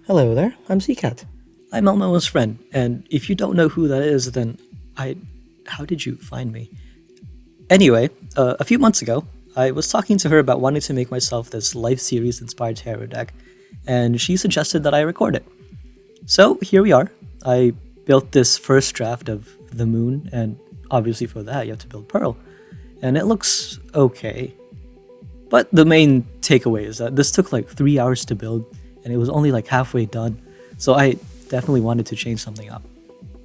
Hello there, I'm Zcat. I'm Elmo's friend, and if you don't know who that is, then I. How did you find me? Anyway, a few months ago, I was talking to her about wanting to make myself this life series inspired tarot deck, and she suggested that I record it. So here we are. I built this first draft of the moon, and obviously for that you have to build Pearl, and it looks okay. But the main takeaway is that this took like 3 hours to build, and it was only like halfway done. So I definitely wanted to change something up.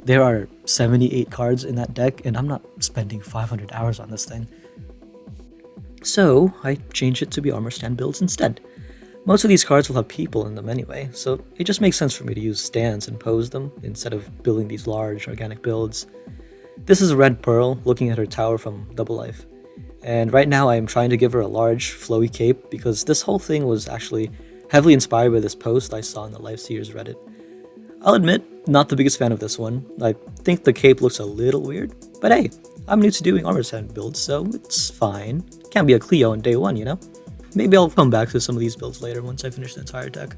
There are 78 cards in that deck, and I'm not spending 500 hours on this thing. So I changed it to be armor stand builds instead. Most of these cards will have people in them anyway, so it just makes sense for me to use stands and pose them instead of building these large organic builds. This is Red Pearl looking at her tower from Double Life. And right now I am trying to give her a large, flowy cape because this whole thing was actually heavily inspired by this post I saw in the Life Seers Reddit. I'll admit, not the biggest fan of this one. I think the cape looks a little weird, but hey, I'm new to doing armor stand builds, so it's fine. Can't be a Cleo on day one, you know? Maybe I'll come back to some of these builds later once I finish the entire deck.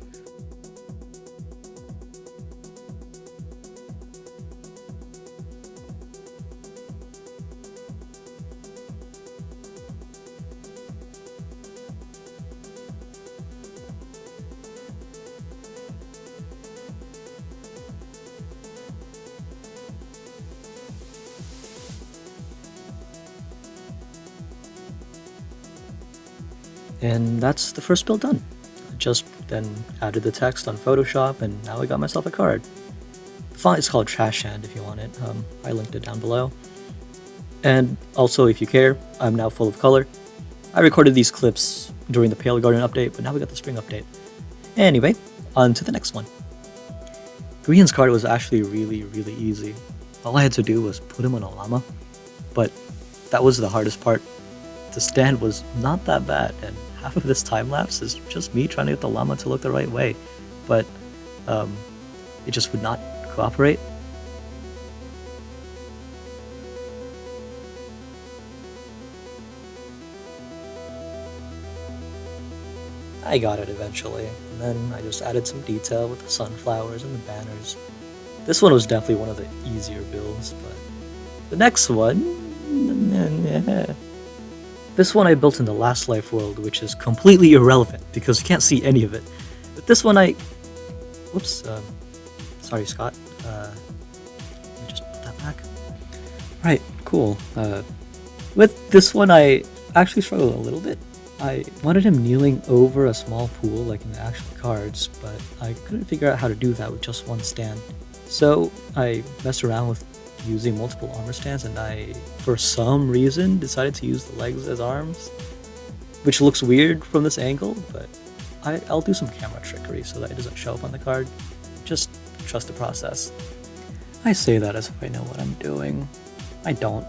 And that's the first build done. I just then added the text on Photoshop, and now I got myself a card. The font is called Trash Hand if you want it. I linked it down below. And also, if you care, I'm now full of color. I recorded these clips during the Pale Garden update, but now we got the spring update. Anyway, on to the next one. Grian's card was actually really easy. All I had to do was put him on a llama, but that was the hardest part. The stand was not that bad, and half of this time lapse is just me trying to get the llama to look the right way, but it just would not cooperate. I got it eventually, and then I just added some detail with the sunflowers and the banners. This one was definitely one of the easier builds, but the next one... This one I built in the Last Life world, which is completely irrelevant because you can't see any of it. But this one I... Whoops, sorry Scott. Let me just put that back. Right, cool. With this one I actually struggled a little bit. I wanted him kneeling over a small pool like in the actual cards, but I couldn't figure out how to do that with just one stand. So I messed around with using multiple armor stands, and I, for some reason, decided to use the legs as arms, which looks weird from this angle, but I'll do some camera trickery so that it doesn't show up on the card. Just trust the process. I say that as if I know what I'm doing. I don't.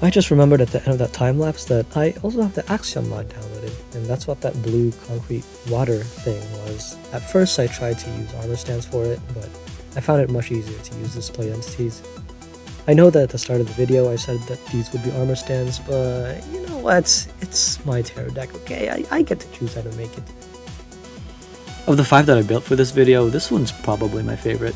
I just remembered at the end of that time lapse that I also have the Axiom mod downloaded, and that's what that blue concrete water thing was. At first I tried to use armor stands for it, but I found it much easier to use display entities. I know that at the start of the video I said that these would be armor stands, but you know what? It's my tarot deck, okay? I get to choose how to make it. Of the 5 that I built for this video, this one's probably my favorite.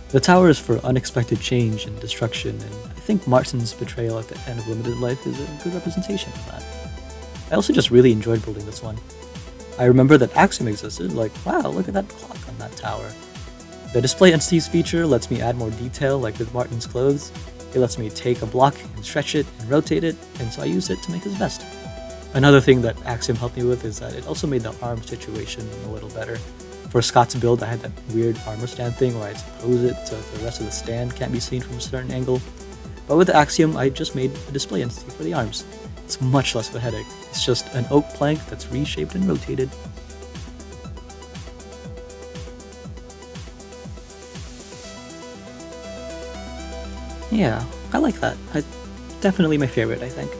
The tower is for unexpected change and destruction, and I think Martin's betrayal at the end of Limited Life is a good representation of that. I also just really enjoyed building this one. I remember that Axiom existed, like, wow, look at that clock on that tower. The Display Entities feature lets me add more detail, like with Martin's clothes. It lets me take a block and stretch it and rotate it, and so I use it to make his vest. Another thing that Axiom helped me with is that it also made the arm situation a little better. For Scott's build, I had that weird armor stand thing where I'd pose it so the rest of the stand can't be seen from a certain angle. But with the Axiom, I just made a display entity for the arms. It's much less of a headache. It's just an oak plank that's reshaped and rotated. Yeah, I like that. Definitely my favorite, I think.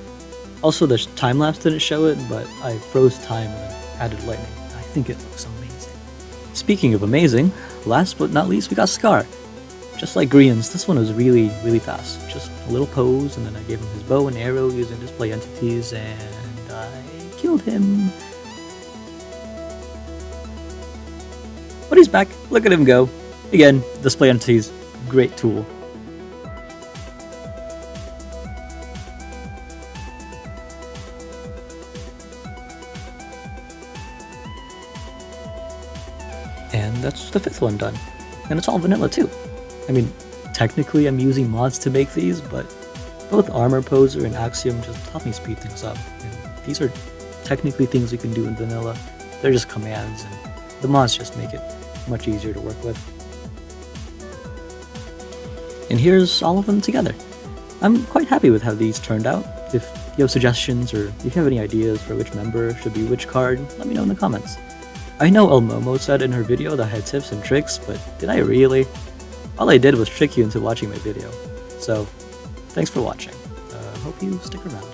Also, the time-lapse didn't show it, but I froze time and added lightning. I think it looks amazing. speaking of amazing, last but not least we got Scar. Just like Grian's, this one was really fast. Just a little pose, and then I gave him his bow and arrow using display entities, and I killed him. But he's back. Look at him go. Again, display entities, great tool. And that's the 5th one done. And it's all vanilla too. I mean, technically I'm using mods to make these, but both Armor Poser and Axiom just help me speed things up. And these are technically things you can do in vanilla. They're just commands, and the mods just make it much easier to work with. And here's all of them together. I'm quite happy with how these turned out. If you have suggestions or if you have any ideas for which member should be which card, let me know in the comments. I know El Momo said in her video that I had tips and tricks, but did I really? All I did was trick you into watching my video. So, thanks for watching. Hope you stick around.